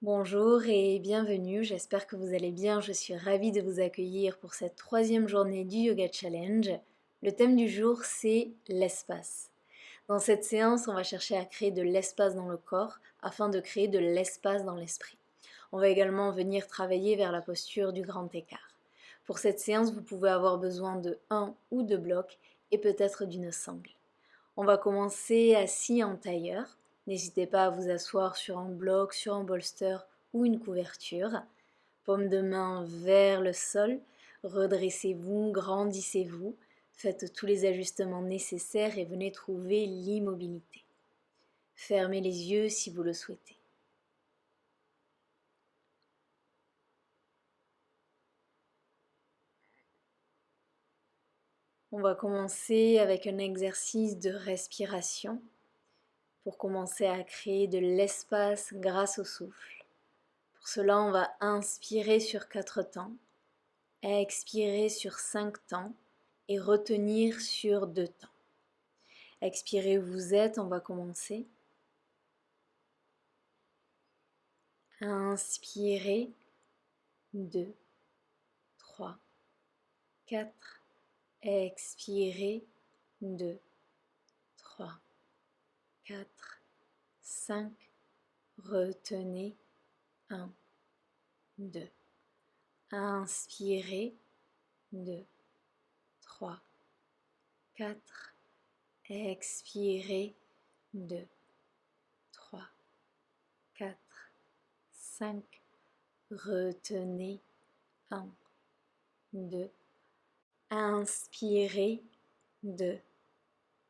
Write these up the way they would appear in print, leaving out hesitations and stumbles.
Bonjour et bienvenue, j'espère que vous allez bien, je suis ravie de vous accueillir pour cette troisième journée du Yoga Challenge. Le thème du jour c'est l'espace. Dans cette séance, on va chercher à créer de l'espace dans le corps afin de créer de l'espace dans l'esprit. On va également venir travailler vers la posture du grand écart. Pour cette séance, vous pouvez avoir besoin de 1 ou 2 blocs et peut-être d'une sangle. On va commencer assis en tailleur. N'hésitez pas à vous asseoir sur un bloc, sur un bolster ou une couverture. Paume de main vers le sol. Redressez-vous, grandissez-vous. Faites tous les ajustements nécessaires et venez trouver l'immobilité. Fermez les yeux si vous le souhaitez. On va commencer avec un exercice de respiration pour commencer à créer de l'espace grâce au souffle. Pour cela, on va inspirer sur 4 temps, expirer sur 5 temps et retenir sur 2 temps. Expirez où vous êtes, on va commencer. Inspirez, 2, 3, 4. Expirez, 2, 3, 4, 5. Retenez, 1, 2. Inspirez, 2, 3, 4. Expirez, 2, 3, 4, 5. Retenez, 1, 2. Inspirez, 2,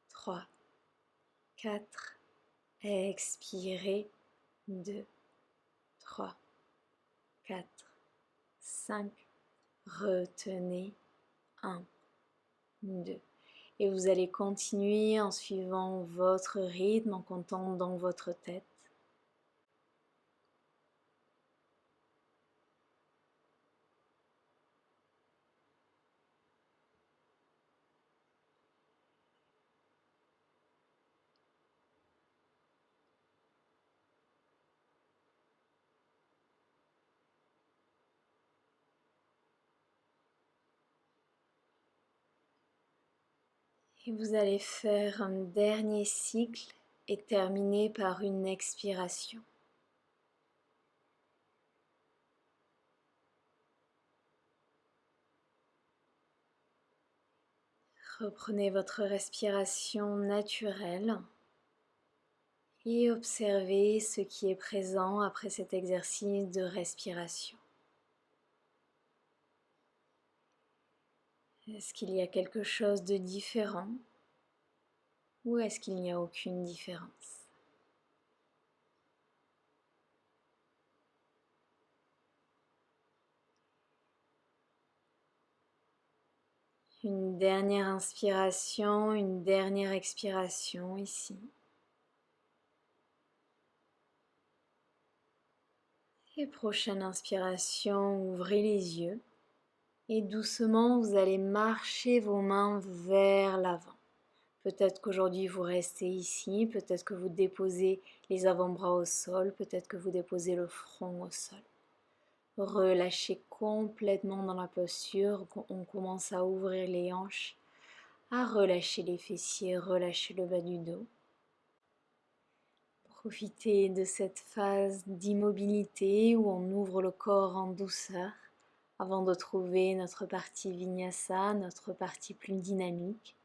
3, 4. Expirez, 2, 3, 4, 5. Retenez, 1, 2. Et vous allez continuer en suivant votre rythme, en comptant dans votre tête. Et vous allez faire un dernier cycle et terminer par une expiration. Reprenez votre respiration naturelle et observez ce qui est présent après cet exercice de respiration. Est-ce qu'il y a quelque chose de différent ou est-ce qu'il n'y a aucune différence? Une dernière inspiration, une dernière expiration ici. Et prochaine inspiration, ouvrez les yeux et doucement vous allez marcher vos mains vers l'avant. Peut-être qu'aujourd'hui vous restez ici, peut-être que vous déposez les avant-bras au sol, peut-être que vous déposez le front au sol. Relâchez complètement dans la posture, on commence à ouvrir les hanches, à relâcher les fessiers, relâcher le bas du dos. Profitez de cette phase d'immobilité où on ouvre le corps en douceur avant de trouver notre partie vinyasa, notre partie plus dynamique.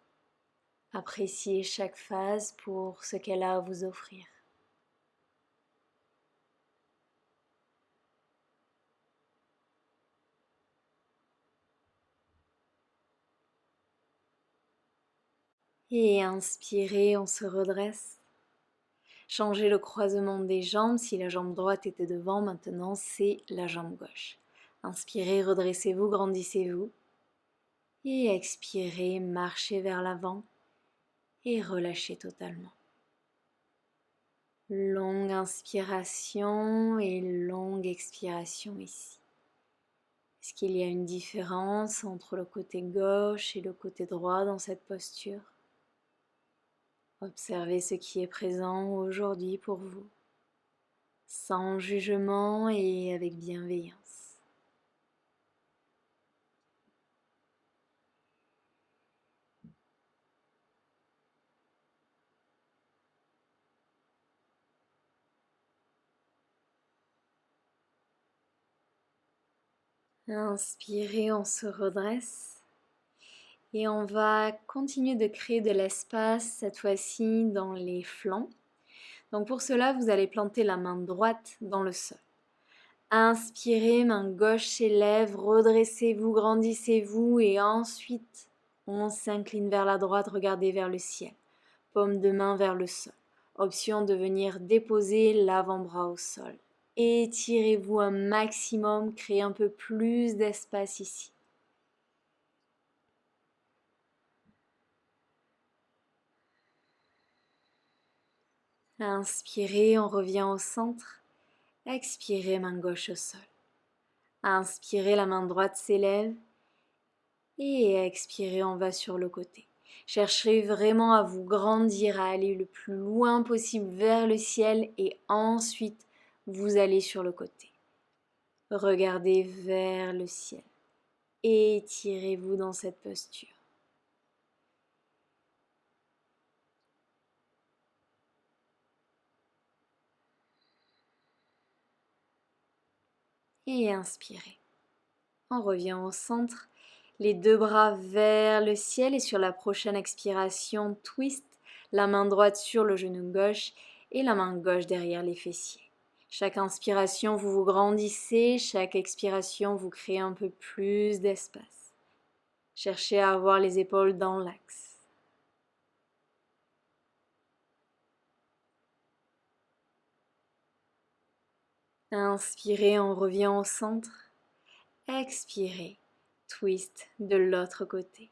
Appréciez chaque phase pour ce qu'elle a à vous offrir. Et inspirez, on se redresse. Changez le croisement des jambes. Si la jambe droite était devant, maintenant c'est la jambe gauche. Inspirez, redressez-vous, grandissez-vous. Et expirez, marchez vers l'avant et relâchez totalement. Longue inspiration et longue expiration ici. Est-ce qu'il y a une différence entre le côté gauche et le côté droit dans cette posture? Observez ce qui est présent aujourd'hui pour vous. sans jugement et avec bienveillance. Inspirez, on se redresse et on va continuer de créer de l'espace, cette fois-ci dans les flancs. Donc pour cela, vous allez planter la main droite dans le sol. Inspirez, main gauche s'élève, redressez-vous, grandissez-vous et ensuite on s'incline vers la droite, regardez vers le ciel. Paume de main vers le sol. Option de venir déposer l'avant-bras au sol. Étirez-vous un maximum, créez un peu plus d'espace ici. Inspirez, on revient au centre. Expirez, main gauche au sol. Inspirez, la main droite s'élève. Et expirez, on va sur le côté. Cherchez vraiment à vous grandir, à aller le plus loin possible vers le ciel et ensuite vous allez sur le côté. Regardez vers le ciel. Étirez-vous dans cette posture. Et inspirez. On revient au centre. Les deux bras vers le ciel et sur la prochaine expiration, twist, la main droite sur le genou gauche et la main gauche derrière les fessiers. Chaque inspiration, vous vous grandissez, chaque expiration, vous créez un peu plus d'espace. Cherchez à avoir les épaules dans l'axe. Inspirez, on revient au centre. Expirez, twist de l'autre côté.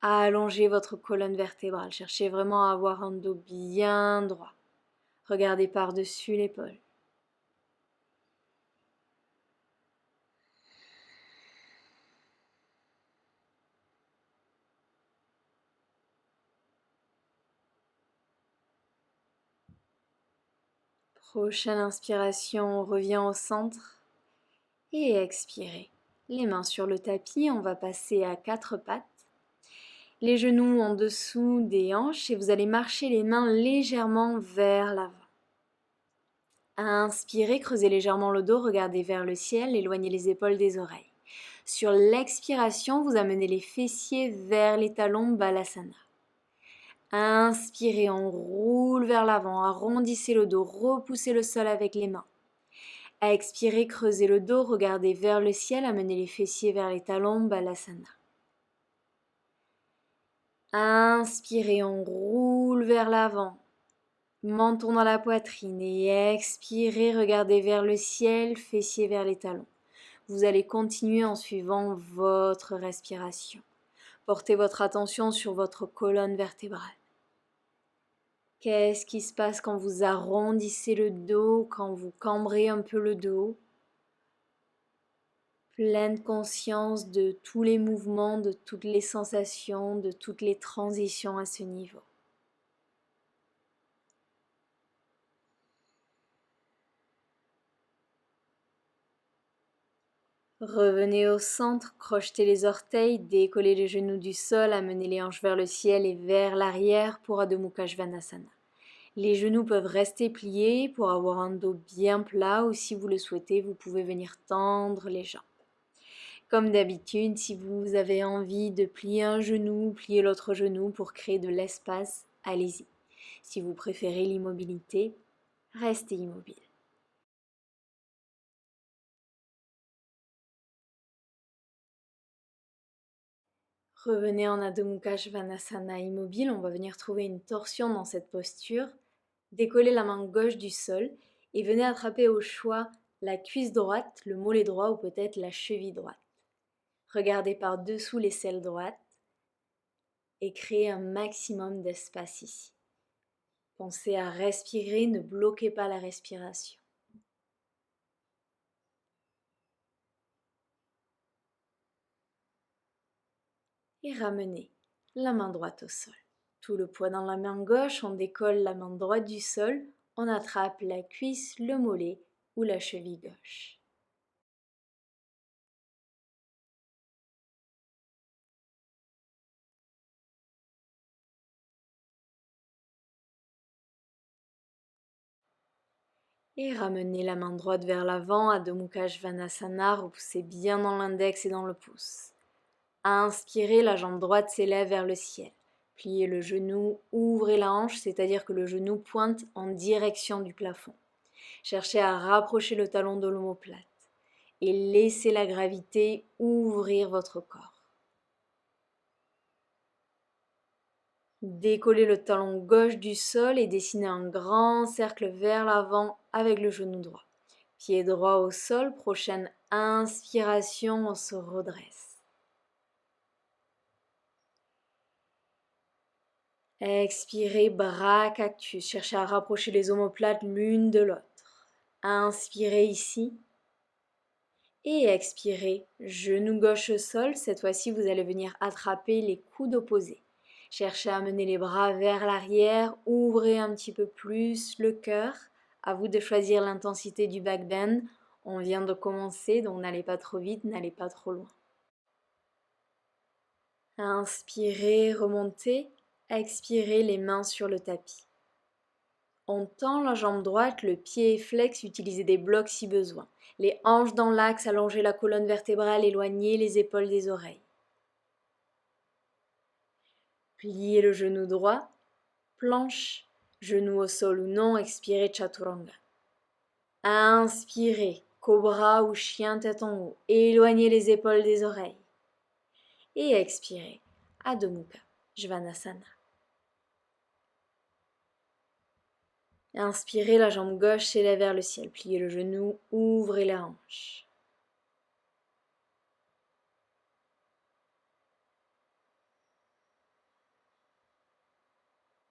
Allongez votre colonne vertébrale. Cherchez vraiment à avoir un dos bien droit. Regardez par-dessus l'épaule. Prochaine inspiration, on revient au centre. Et expirez. Les mains sur le tapis, on va passer à quatre pattes. Les genoux en dessous des hanches et vous allez marcher les mains légèrement vers l'avant. Inspirez, creusez légèrement le dos, regardez vers le ciel, éloignez les épaules des oreilles. Sur l'expiration, vous amenez les fessiers vers les talons, Balasana. Inspirez, on roule vers l'avant, arrondissez le dos, repoussez le sol avec les mains. Expirez, creusez le dos, regardez vers le ciel, amenez les fessiers vers les talons, Balasana. Inspirez, on roule vers l'avant, menton dans la poitrine et expirez, regardez vers le ciel, fessiers vers les talons. Vous allez continuer en suivant votre respiration. Portez votre attention sur votre colonne vertébrale. Qu'est-ce qui se passe quand vous arrondissez le dos, quand vous cambrez un peu le dos? Pleine conscience de tous les mouvements, de toutes les sensations, de toutes les transitions à ce niveau. Revenez au centre, crochetez les orteils, décollez les genoux du sol, amenez les hanches vers le ciel et vers l'arrière pour Adho Mukha Svanasana. Les genoux peuvent rester pliés pour avoir un dos bien plat ou si vous le souhaitez, vous pouvez venir tendre les jambes. Comme d'habitude, si vous avez envie de plier un genou, plier l'autre genou pour créer de l'espace, allez-y. Si vous préférez l'immobilité, restez immobile. Revenez en Adho Mukha Svanasana immobile, on va venir trouver une torsion dans cette posture. Décollez la main gauche du sol et venez attraper au choix la cuisse droite, le mollet droit ou peut-être la cheville droite. Regardez par-dessous l'aisselle droite et créez un maximum d'espace ici. Pensez à respirer, ne bloquez pas la respiration. Et ramenez la main droite au sol. Tout le poids dans la main gauche, on décolle la main droite du sol, on attrape la cuisse, le mollet ou la cheville gauche. Et ramenez la main droite vers l'avant, Adho Mukha Svanasana, repoussez bien dans l'index et dans le pouce. Inspirez, la jambe droite s'élève vers le ciel. Pliez le genou, ouvrez la hanche, c'est-à-dire que le genou pointe en direction du plafond. Cherchez à rapprocher le talon de l'omoplate et laissez la gravité ouvrir votre corps. Décollez le talon gauche du sol et dessinez un grand cercle vers l'avant avec le genou droit. Pied droit au sol, prochaine inspiration, on se redresse. Expirez, bras cactus, cherchez à rapprocher les omoplates l'une de l'autre. Inspirez ici. Et expirez, genou gauche au sol, cette fois-ci vous allez venir attraper les coudes opposés. Cherchez à mener les bras vers l'arrière, ouvrez un petit peu plus le cœur. À vous de choisir l'intensité du back bend. On vient de commencer, donc n'allez pas trop vite, n'allez pas trop loin. Inspirez, remontez. Expirez, les mains sur le tapis. On tend la jambe droite, le pied est flex, utilisez des blocs si besoin. Les hanches dans l'axe, allongez la colonne vertébrale, éloignez les épaules des oreilles. Pliez le genou droit, planche, genou au sol ou non, expirez Chaturanga. Inspirez, cobra ou chien tête en haut, éloignez les épaules des oreilles. Et expirez, Adho Mukha Svanasana. Inspirez, la jambe gauche s'élève vers le ciel. Pliez le genou, ouvrez la hanche.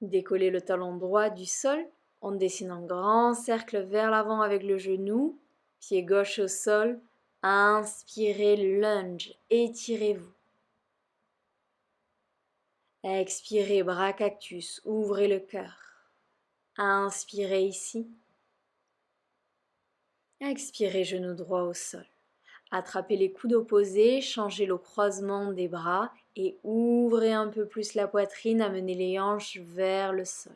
Décollez le talon droit du sol. On dessine un grand cercle vers l'avant avec le genou. Pied gauche au sol. Inspirez, lunge. Étirez-vous. Expirez, bras cactus. Ouvrez le cœur. Inspirez ici. Expirez, genou droit au sol. Attrapez les coudes opposés, changez le croisement des bras et ouvrez un peu plus la poitrine, amenez les hanches vers le sol.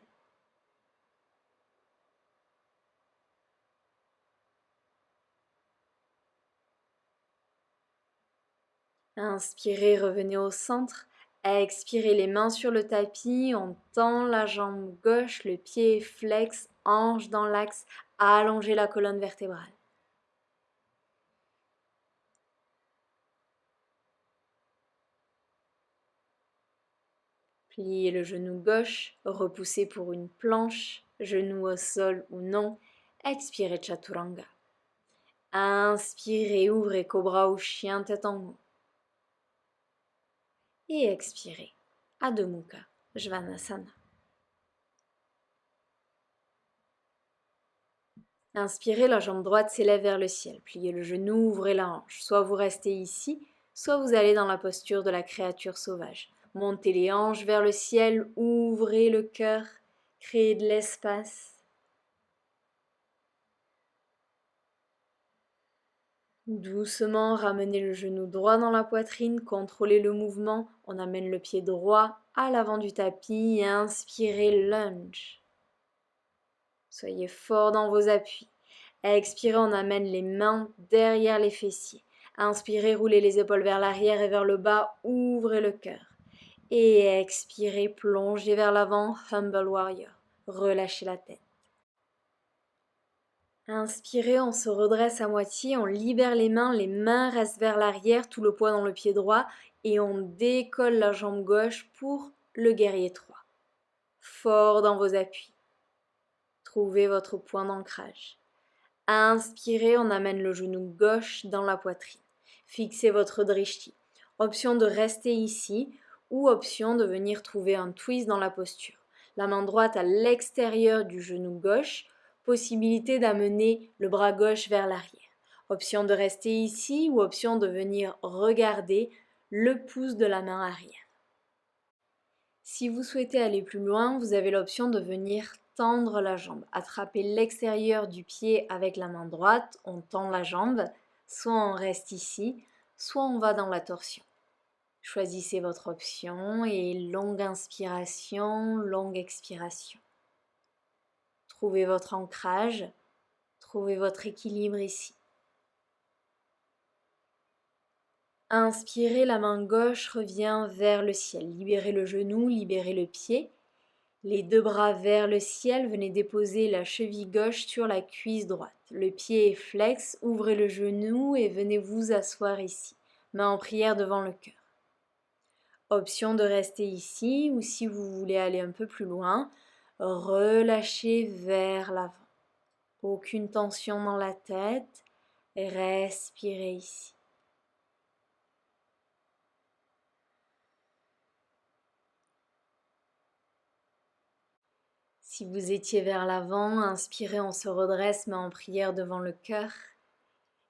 Inspirez, revenez au centre. Expirez, les mains sur le tapis, on tend la jambe gauche, le pied est flex, hanche dans l'axe, allongez la colonne vertébrale. Pliez le genou gauche, repoussez pour une planche, genou au sol ou non. Expirez Chaturanga. Inspirez, ouvrez cobra ou chien tête en haut. Et expirez, Adho Mukha Svanasana. Inspirez, la jambe droite s'élève vers le ciel. Pliez le genou, ouvrez la hanche. Soit vous restez ici, soit vous allez dans la posture de la créature sauvage. Montez les hanches vers le ciel, ouvrez le cœur, créez de l'espace. Doucement, ramenez le genou droit dans la poitrine, contrôlez le mouvement. On amène le pied droit à l'avant du tapis et inspirez, lunge. Soyez fort dans vos appuis. Expirez, on amène les mains derrière les fessiers. Inspirez, roulez les épaules vers l'arrière et vers le bas, ouvrez le cœur. Et expirez, plongez vers l'avant, Humble Warrior. Relâchez la tête. Inspirez, on se redresse à moitié, on libère les mains restent vers l'arrière, tout le poids dans le pied droit et on décolle la jambe gauche pour le guerrier 3. Fort dans vos appuis. Trouvez votre point d'ancrage. Inspirez, on amène le genou gauche dans la poitrine. Fixez votre drishti. Option de rester ici ou option de venir trouver un twist dans la posture. La main droite à l'extérieur du genou gauche. Possibilité d'amener le bras gauche vers l'arrière. Option de rester ici ou option de venir regarder le pouce de la main arrière. Si vous souhaitez aller plus loin, vous avez l'option de venir tendre la jambe. Attrapez l'extérieur du pied avec la main droite, on tend la jambe, soit on reste ici, soit on va dans la torsion. Choisissez votre option et longue inspiration, longue expiration. Trouvez votre ancrage, trouvez votre équilibre ici. Inspirez, la main gauche revient vers le ciel. Libérez le genou, libérez le pied. Les deux bras vers le ciel, venez déposer la cheville gauche sur la cuisse droite. Le pied est flex, ouvrez le genou et venez vous asseoir ici. Main en prière devant le cœur. Option de rester ici ou si vous voulez aller un peu plus loin, relâchez vers l'avant. Aucune tension dans la tête, respirez ici. Si vous étiez vers l'avant, inspirez, on se redresse, main en prière devant le cœur.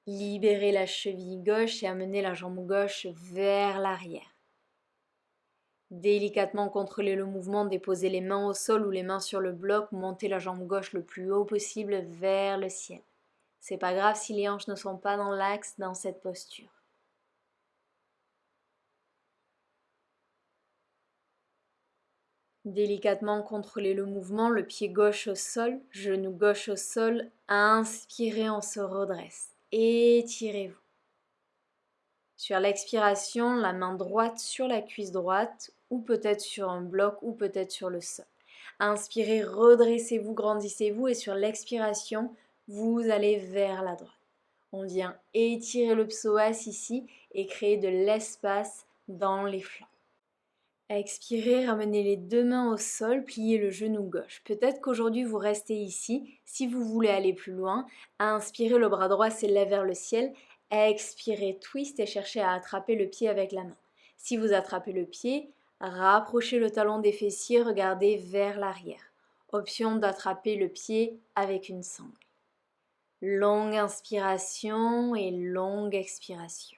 Libérez la cheville gauche et amenez la jambe gauche vers l'arrière. Délicatement contrôlez le mouvement, déposez les mains au sol ou les mains sur le bloc, montez la jambe gauche le plus haut possible vers le ciel. C'est pas grave si les hanches ne sont pas dans l'axe dans cette posture. Délicatement contrôlez le mouvement, le pied gauche au sol, genou gauche au sol. Inspirez, on se redresse. Étirez-vous. Sur l'expiration, la main droite sur la cuisse droite, ou peut-être sur un bloc, ou peut-être sur le sol. Inspirez, redressez-vous, grandissez-vous, et sur l'expiration, vous allez vers la droite. On vient étirer le psoas ici et créer de l'espace dans les flancs. Expirez, ramenez les deux mains au sol, pliez le genou gauche. Peut-être qu'aujourd'hui vous restez ici. Si vous voulez aller plus loin, inspirez, le bras droit s'élève vers le ciel. Expirez, twist et cherchez à attraper le pied avec la main. Si vous attrapez le pied, rapprochez le talon des fessiers, regardez vers l'arrière. Option d'attraper le pied avec une sangle. Longue inspiration et longue expiration.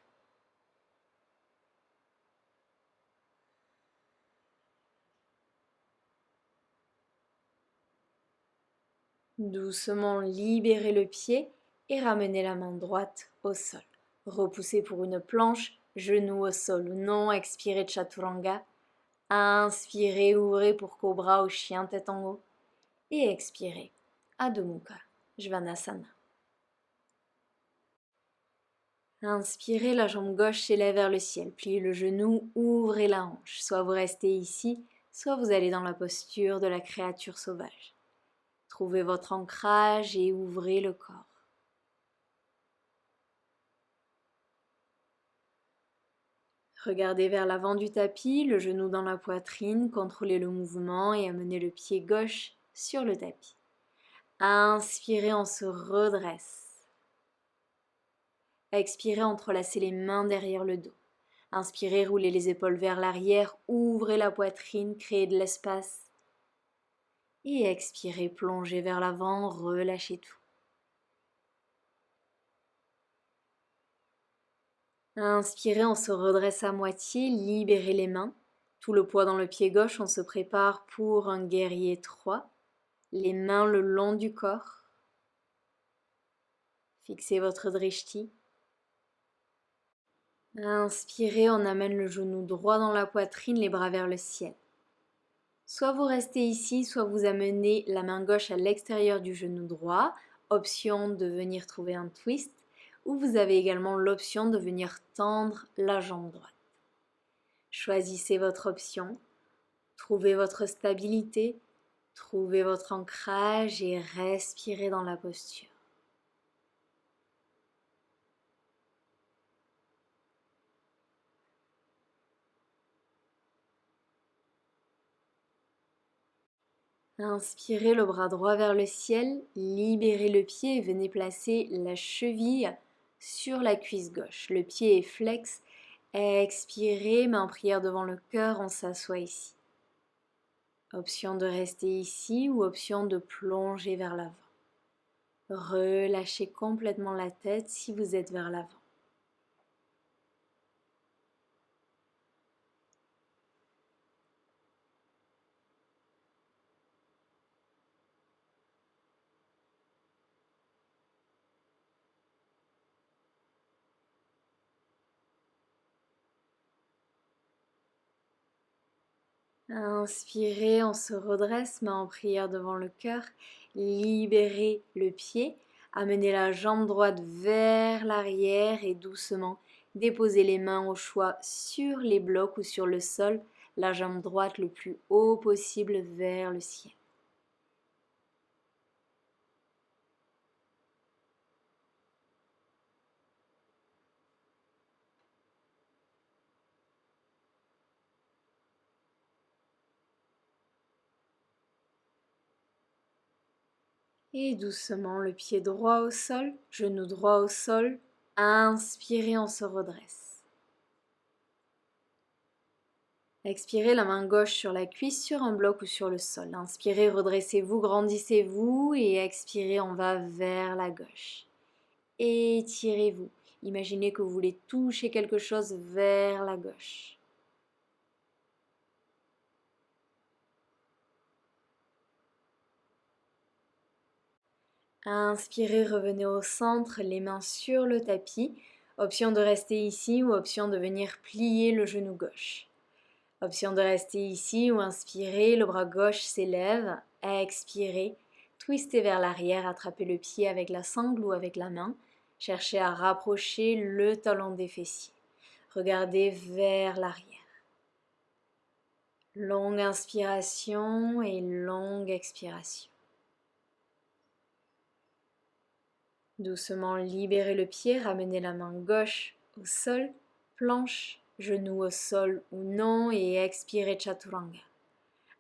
Doucement libérez le pied et ramenez la main droite au sol. Repoussez pour une planche, genou au sol ou non, expirez Chaturanga. Inspirez, ouvrez pour Cobra ou chien tête en haut. Et expirez, Adho Mukha, Svanasana. Inspirez, la jambe gauche s'élève vers le ciel. Pliez le genou, ouvrez la hanche. Soit vous restez ici, soit vous allez dans la posture de la créature sauvage. Trouvez votre ancrage et ouvrez le corps. Regardez vers l'avant du tapis, le genou dans la poitrine, contrôlez le mouvement et amenez le pied gauche sur le tapis. Inspirez, on se redresse. Expirez, entrelacez les mains derrière le dos. Inspirez, roulez les épaules vers l'arrière, ouvrez la poitrine, créez de l'espace. Et expirez, plongez vers l'avant, relâchez tout. Inspirez, on se redresse à moitié, libérez les mains. Tout le poids dans le pied gauche, on se prépare pour un guerrier 3. Les mains le long du corps. Fixez votre drishti. Inspirez, on amène le genou droit dans la poitrine, les bras vers le ciel. Soit vous restez ici, soit vous amenez la main gauche à l'extérieur du genou droit. Option de venir trouver un twist. Ou vous avez également l'option de venir tendre la jambe droite. Choisissez votre option. Trouvez votre stabilité. Trouvez votre ancrage et respirez dans la posture. Inspirez, le bras droit vers le ciel, libérez le pied et venez placer la cheville sur la cuisse gauche. Le pied est flex. Expirez, main en prière devant le cœur, on s'assoit ici. Option de rester ici ou option de plonger vers l'avant. Relâchez complètement la tête si vous êtes vers l'avant. Inspirez, on se redresse, main en prière devant le cœur. Libérez le pied. Amenez la jambe droite vers l'arrière et doucement déposez les mains au choix sur les blocs ou sur le sol. La jambe droite le plus haut possible vers le ciel. Et doucement, le pied droit au sol, genou droit au sol. Inspirez, on se redresse. Expirez, la main gauche sur la cuisse, sur un bloc ou sur le sol. Inspirez, redressez-vous, grandissez-vous et expirez, on va vers la gauche. Étirez-vous. Imaginez que vous voulez toucher quelque chose vers la gauche. Inspirez, revenez au centre, les mains sur le tapis. Option de rester ici ou option de venir plier le genou gauche. Option de rester ici ou inspirez, le bras gauche s'élève. Expirez, twistez vers l'arrière, attrapez le pied avec la sangle ou avec la main. Cherchez à rapprocher le talon des fessiers. Regardez vers l'arrière. Longue inspiration et longue expiration. Doucement libérez le pied, ramenez la main gauche au sol, planche, genou au sol ou non et expirez Chaturanga.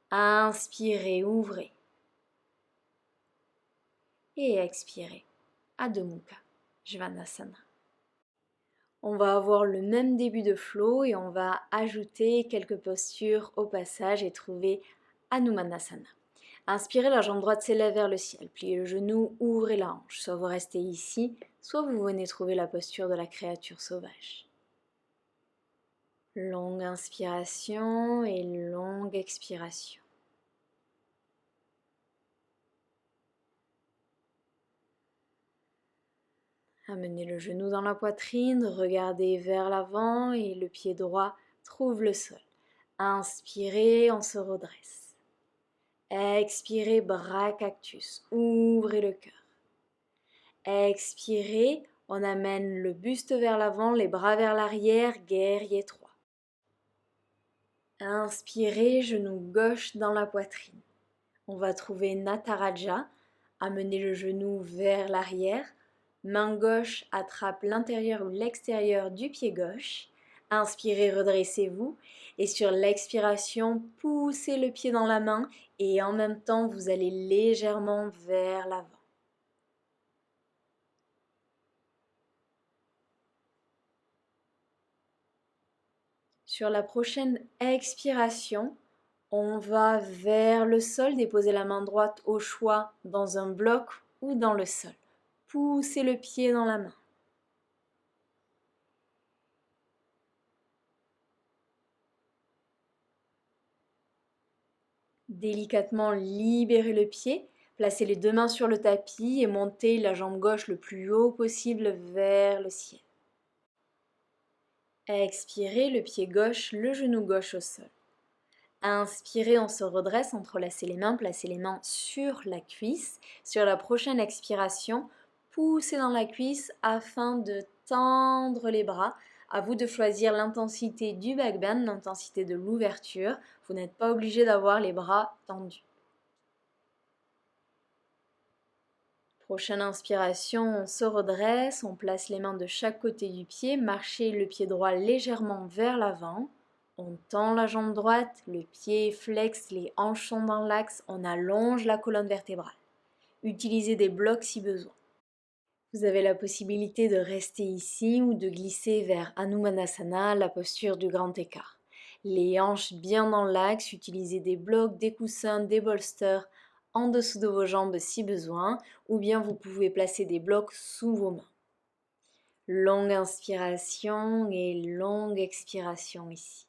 Inspirez, ouvrez. Et expirez, Adho Mukha, Svanasana. On va avoir le même début de flow et on va ajouter quelques postures au passage et trouver Hanumanasana. Inspirez, la jambe droite s'élève vers le ciel, pliez le genou, ouvrez la hanche. Soit vous restez ici, soit vous venez trouver la posture de la créature sauvage. Longue inspiration et longue expiration. Amenez le genou dans la poitrine, regardez vers l'avant et le pied droit trouve le sol. Inspirez, on se redresse. Expirez, bras cactus, ouvrez le cœur. Expirez, on amène le buste vers l'avant, les bras vers l'arrière, guerrier 3. Inspirez, genou gauche dans la poitrine. On va trouver Nataraja, amenez le genou vers l'arrière, main gauche attrape l'intérieur ou l'extérieur du pied gauche. Inspirez, redressez-vous et sur l'expiration, poussez le pied dans la main et en même temps, vous allez légèrement vers l'avant. Sur la prochaine expiration, on va vers le sol, déposer la main droite au choix dans un bloc ou dans le sol. Poussez le pied dans la main. Délicatement libérez le pied, placez les deux mains sur le tapis et montez la jambe gauche le plus haut possible vers le ciel. Expirez, le pied gauche, le genou gauche au sol. Inspirez, on se redresse, entrelacez les mains, placez les mains sur la cuisse. Sur la prochaine expiration, poussez dans la cuisse afin de tendre les bras. À vous de choisir l'intensité du back bend, l'intensité de l'ouverture. Vous n'êtes pas obligé d'avoir les bras tendus. Prochaine inspiration, on se redresse, on place les mains de chaque côté du pied, marchez le pied droit légèrement vers l'avant. On tend la jambe droite, le pied flex, les hanches sont dans l'axe, on allonge la colonne vertébrale. Utilisez des blocs si besoin. Vous avez la possibilité de rester ici ou de glisser vers Hanumanasana, la posture du grand écart. Les hanches bien dans l'axe, utilisez des blocs, des coussins, des bolsters en dessous de vos jambes si besoin, ou bien vous pouvez placer des blocs sous vos mains. Longue inspiration et longue expiration ici.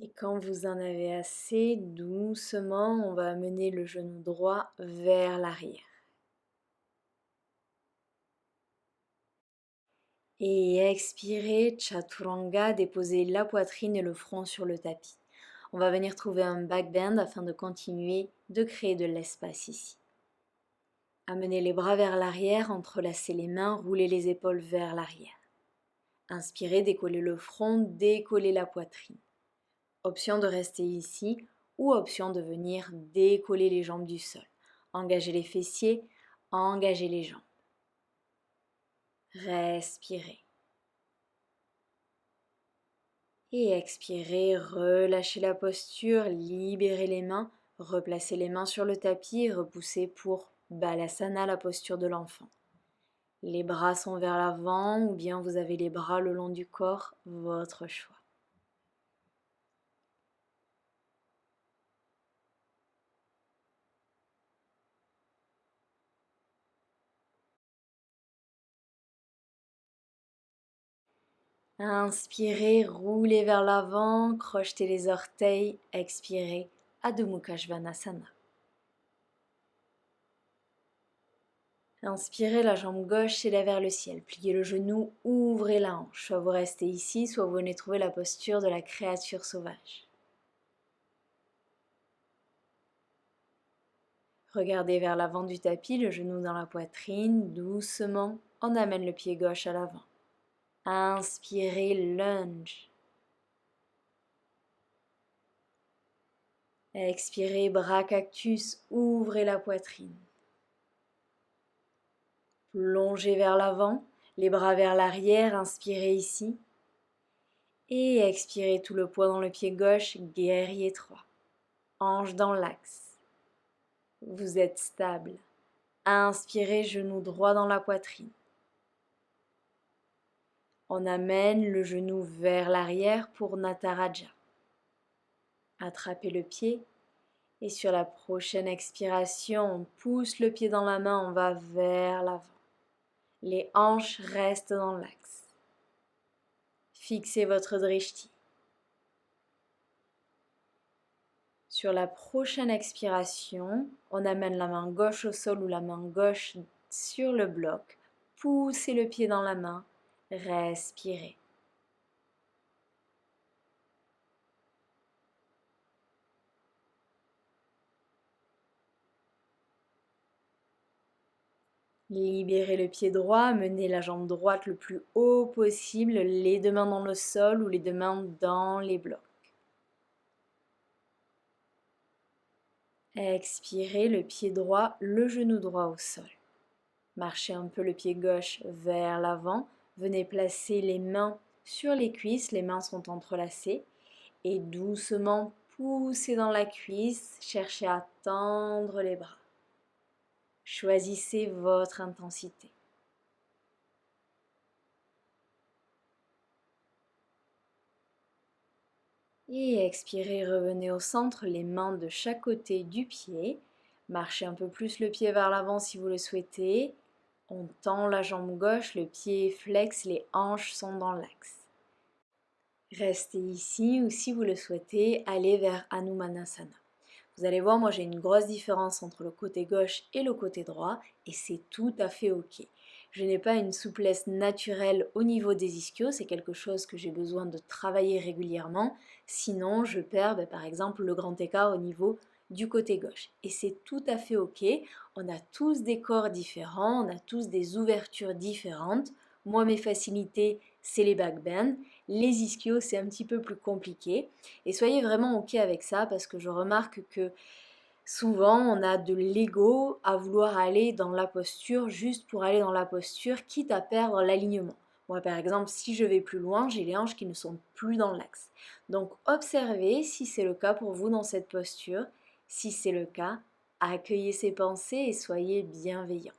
Et quand vous en avez assez, doucement, on va amener le genou droit vers l'arrière. Et expirez, Chaturanga, déposez la poitrine et le front sur le tapis. On va venir trouver un back bend afin de continuer de créer de l'espace ici. Amenez les bras vers l'arrière, entrelacez les mains, roulez les épaules vers l'arrière. Inspirez, décollez le front, décollez la poitrine. Option de rester ici ou option de venir décoller les jambes du sol. Engagez les fessiers, engagez les jambes. Respirez. Et expirez, relâchez la posture, libérez les mains, replacez les mains sur le tapis et repoussez pour Balasana, la posture de l'enfant. Les bras sont vers l'avant ou bien vous avez les bras le long du corps, votre choix. Inspirez, roulez vers l'avant, crochetez les orteils, expirez, Adho Mukha Svanasana. Inspirez, la jambe gauche s'élève vers le ciel, pliez le genou, ouvrez la hanche. Soit vous restez ici, soit vous venez trouver la posture de la créature sauvage. Regardez vers l'avant du tapis, le genou dans la poitrine, doucement, on amène le pied gauche à l'avant. Inspirez, lunge. Expirez, bras cactus, ouvrez la poitrine. Plongez vers l'avant, les bras vers l'arrière, inspirez ici. Et expirez tout le poids dans le pied gauche, guerrier 3. Hanche dans l'axe. Vous êtes stable. Inspirez, genou droit dans la poitrine. On amène le genou vers l'arrière pour Nataraja. Attrapez le pied et sur la prochaine expiration, on pousse le pied dans la main, on va vers l'avant. Les hanches restent dans l'axe. Fixez votre drishti. Sur la prochaine expiration, on amène la main gauche au sol ou la main gauche sur le bloc. Poussez le pied dans la main. Respirez. Libérez le pied droit, menez la jambe droite le plus haut possible, les deux mains dans le sol ou les deux mains dans les blocs. Expirez, le pied droit, le genou droit au sol. Marchez un peu le pied gauche vers l'avant. Venez placer les mains sur les cuisses, les mains sont entrelacées. Et doucement poussez dans la cuisse, cherchez à tendre les bras. Choisissez votre intensité. Et expirez, revenez au centre, les mains de chaque côté du pied. Marchez un peu plus le pied vers l'avant si vous le souhaitez. On tend la jambe gauche, le pied flex, les hanches sont dans l'axe. Restez ici ou si vous le souhaitez, allez vers Hanumanasana. Vous allez voir, moi j'ai une grosse différence entre le côté gauche et le côté droit et c'est tout à fait ok. Je n'ai pas une souplesse naturelle au niveau des ischios, c'est quelque chose que j'ai besoin de travailler régulièrement. Sinon, je perds par exemple le grand écart au niveau du côté gauche. Et c'est tout à fait ok. On a tous des corps différents, on a tous des ouvertures différentes. Moi, mes facilités, c'est les back bends. Les ischios, c'est un petit peu plus compliqué. Et soyez vraiment ok avec ça parce que je remarque que souvent, on a de l'ego à vouloir aller dans la posture juste pour aller dans la posture, quitte à perdre l'alignement. Moi, par exemple, si je vais plus loin, j'ai les hanches qui ne sont plus dans l'axe. Donc, observez si c'est le cas pour vous dans cette posture. Si c'est le cas, accueillez ces pensées et soyez bienveillants.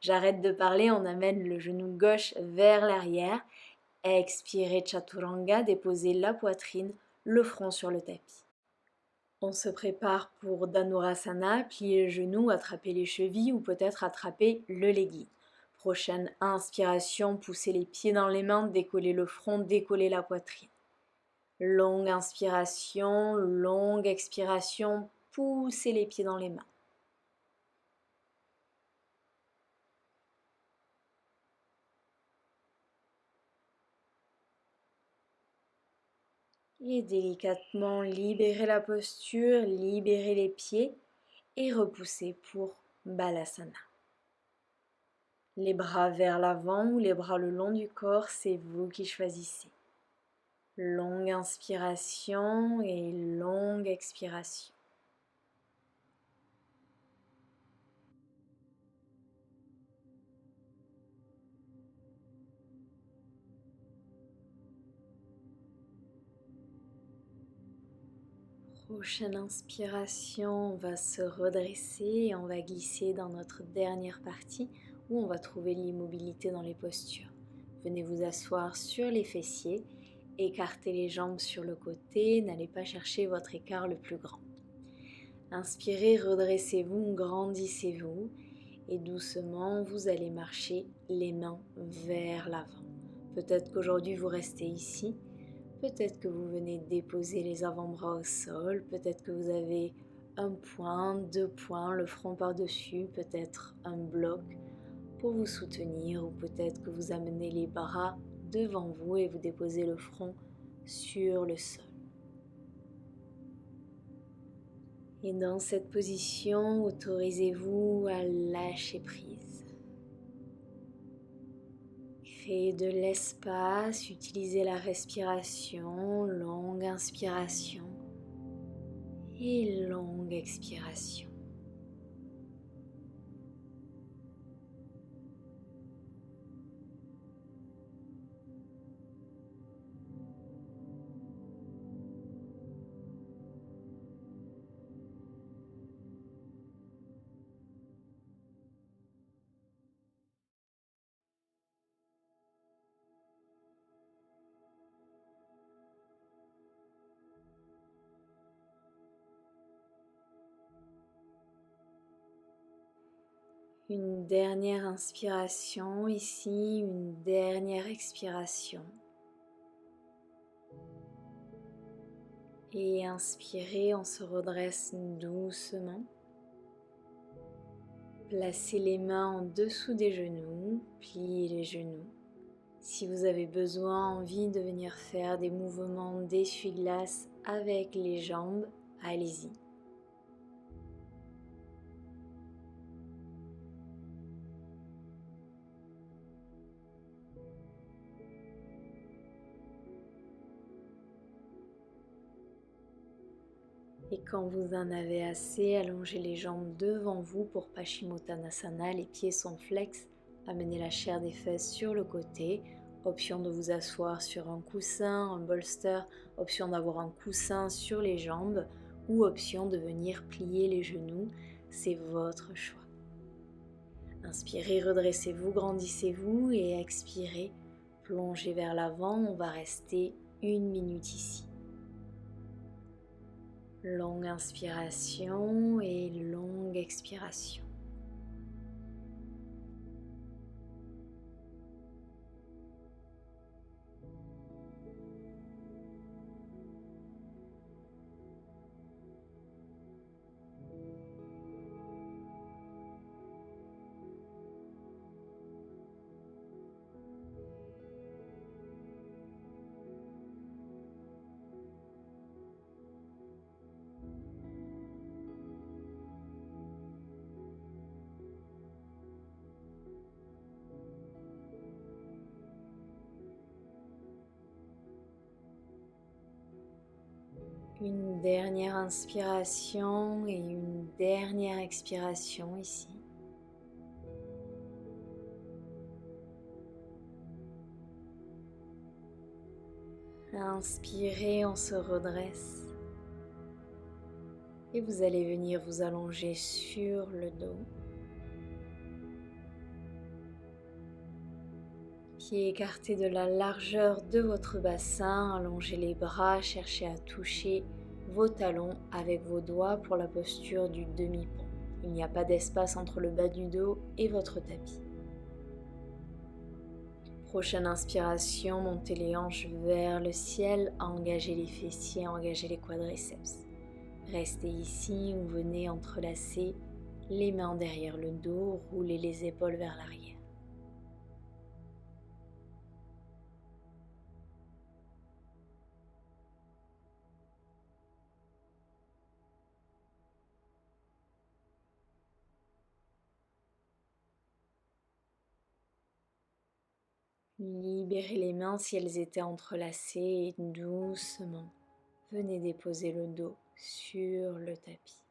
J'arrête de parler, on amène le genou gauche vers l'arrière. Expirez Chaturanga, déposez la poitrine, le front sur le tapis. On se prépare pour Dhanurasana, plier le genou, attraper les chevilles ou peut-être attraper le legging. Prochaine inspiration, poussez les pieds dans les mains, décollez le front, décollez la poitrine. Longue inspiration, longue expiration, poussez les pieds dans les mains. Et délicatement libérez la posture, libérez les pieds et repoussez pour Balasana. Les bras vers l'avant ou les bras le long du corps, c'est vous qui choisissez. Longue inspiration et longue expiration. Prochaine inspiration, on va se redresser et on va glisser dans notre dernière partie où on va trouver l'immobilité dans les postures. Venez vous asseoir sur les fessiers, écartez les jambes sur le côté, n'allez pas chercher votre écart le plus grand. Inspirez, redressez-vous, grandissez-vous et doucement vous allez marcher les mains vers l'avant. Peut-être qu'aujourd'hui vous restez ici. Peut-être que vous venez déposer les avant-bras au sol, peut-être que vous avez un point, 2 points, le front par-dessus, peut-être un bloc pour vous soutenir ou peut-être que vous amenez les bras devant vous et vous déposez le front sur le sol. Et dans cette position, autorisez-vous à lâcher prise. Créez de l'espace, utilisez la respiration, longue inspiration et longue expiration. Une dernière inspiration ici, une dernière expiration. Et inspirez, on se redresse doucement. Placez les mains en dessous des genoux, pliez les genoux. Si vous avez besoin, envie de venir faire des mouvements d'essuie-glace avec les jambes, allez-y. Et quand vous en avez assez, allongez les jambes devant vous pour Paschimottanasana, les pieds sont flex, amenez la chair des fesses sur le côté, option de vous asseoir sur un coussin, un bolster, option d'avoir un coussin sur les jambes ou option de venir plier les genoux, c'est votre choix. Inspirez, redressez-vous, grandissez-vous et expirez, plongez vers l'avant, on va rester 1 minute ici. Longue inspiration et longue expiration. Une dernière inspiration et une dernière expiration ici. Inspirez, on se redresse. Et vous allez venir vous allonger sur le dos. Pieds écartés de la largeur de votre bassin, allongez les bras, cherchez à toucher vos talons avec vos doigts pour la posture du demi-pont. Il n'y a pas d'espace entre le bas du dos et votre tapis. Prochaine inspiration, montez les hanches vers le ciel, engagez les fessiers, engagez les quadriceps. Restez ici ou venez entrelacer les mains derrière le dos, roulez les épaules vers l'arrière. Libérez les mains si elles étaient entrelacées et doucement, venez déposer le dos sur le tapis.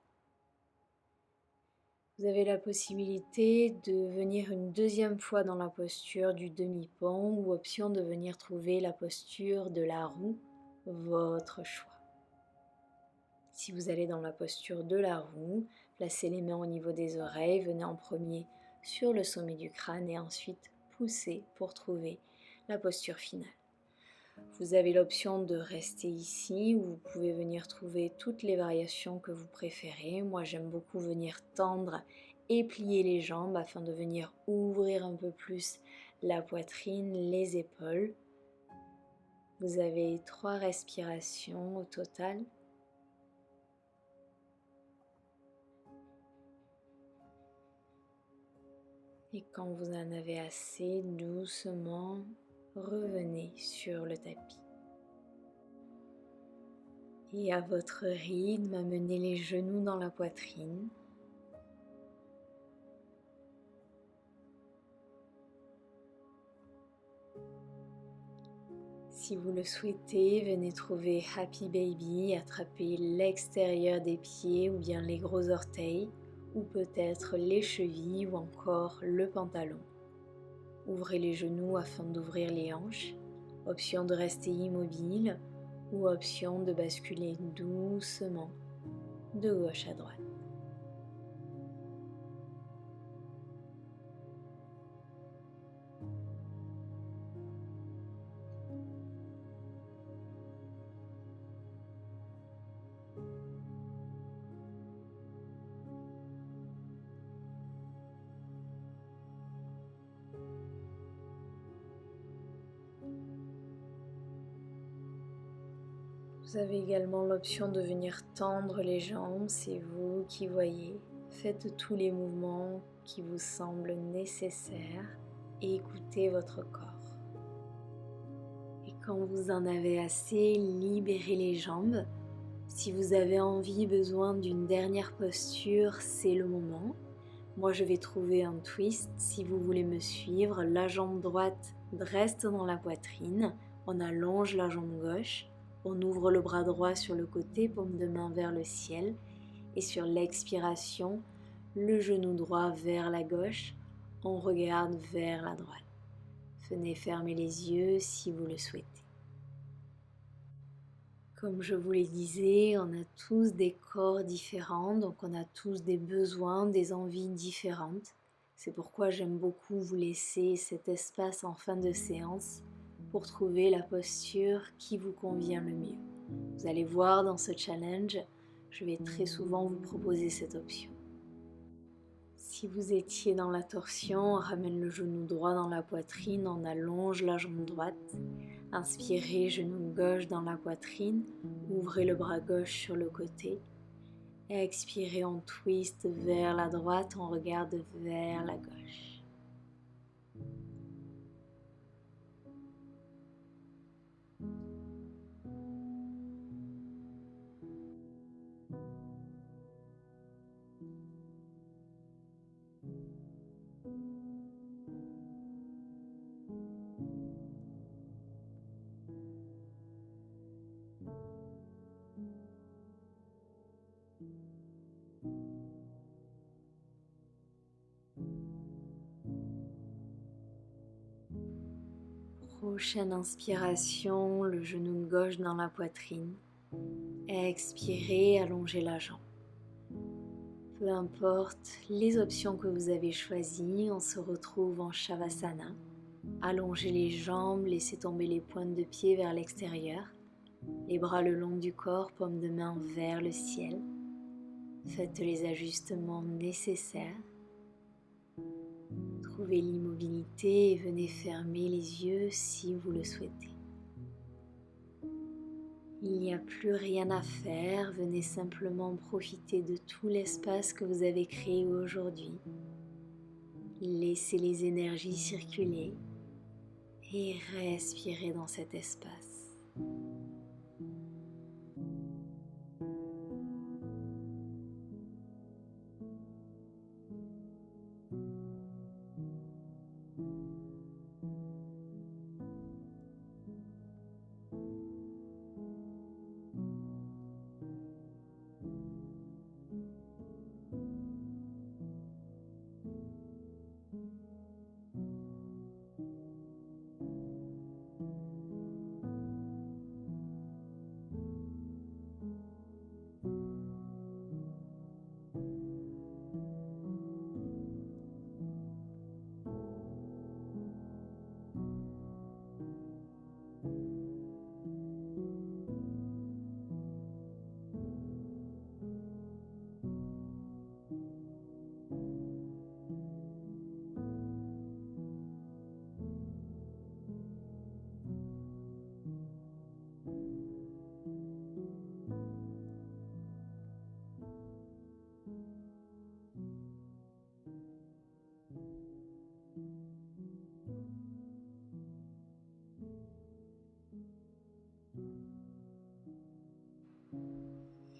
Vous avez la possibilité de venir une deuxième fois dans la posture du demi-pont ou option de venir trouver la posture de la roue, votre choix. Si vous allez dans la posture de la roue, placez les mains au niveau des oreilles, venez en premier sur le sommet du crâne et ensuite poussez pour trouver la posture finale. Vous avez l'option de rester ici ou vous pouvez venir trouver toutes les variations que vous préférez. Moi, j'aime beaucoup venir tendre et plier les jambes afin de venir ouvrir un peu plus la poitrine, les épaules. Vous avez 3 respirations au total. Et quand vous en avez assez, doucement, revenez sur le tapis. Et à votre rythme, amenez les genoux dans la poitrine. Si vous le souhaitez, venez trouver Happy Baby, attrapez l'extérieur des pieds ou bien les gros orteils, ou peut-être les chevilles ou encore le pantalon. Ouvrez les genoux afin d'ouvrir les hanches, option de rester immobile ou option de basculer doucement de gauche à droite. Vous avez également l'option de venir tendre les jambes, c'est vous qui voyez. Faites tous les mouvements qui vous semblent nécessaires et écoutez votre corps. Et quand vous en avez assez, libérez les jambes. Si vous avez envie, besoin d'une dernière posture, c'est le moment. Moi, je vais trouver un twist. Si vous voulez me suivre, la jambe droite reste dans la poitrine. On allonge la jambe gauche. On ouvre le bras droit sur le côté, paume de main vers le ciel. Et sur l'expiration, le genou droit vers la gauche. On regarde vers la droite. Venez fermer les yeux si vous le souhaitez. Comme je vous le disais, on a tous des corps différents, donc on a tous des besoins, des envies différentes. C'est pourquoi j'aime beaucoup vous laisser cet espace en fin de séance pour trouver la posture qui vous convient le mieux. Vous allez voir dans ce challenge, je vais très souvent vous proposer cette option. Si vous étiez dans la torsion, on ramène le genou droit dans la poitrine, on allonge la jambe droite. Inspirez, genou gauche dans la poitrine, ouvrez le bras gauche sur le côté. Expirez, on twist vers la droite, on regarde vers la gauche. Prochaine inspiration, le genou gauche dans la poitrine. Expirez, allongez la jambe. Peu importe les options que vous avez choisies, on se retrouve en Shavasana. Allongez les jambes, laissez tomber les pointes de pied vers l'extérieur. Les bras le long du corps, paume de main vers le ciel. Faites les ajustements nécessaires. retrouvez l'immobilité et venez fermer les yeux si vous le souhaitez. Il n'y a plus rien à faire, venez simplement profiter de tout l'espace que vous avez créé aujourd'hui. Laissez les énergies circuler et respirez dans cet espace.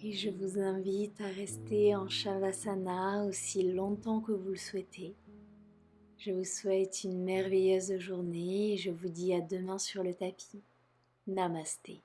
Et je vous invite à rester en Shavasana aussi longtemps que vous le souhaitez. Je vous souhaite une merveilleuse journée et je vous dis à demain sur le tapis. Namasté.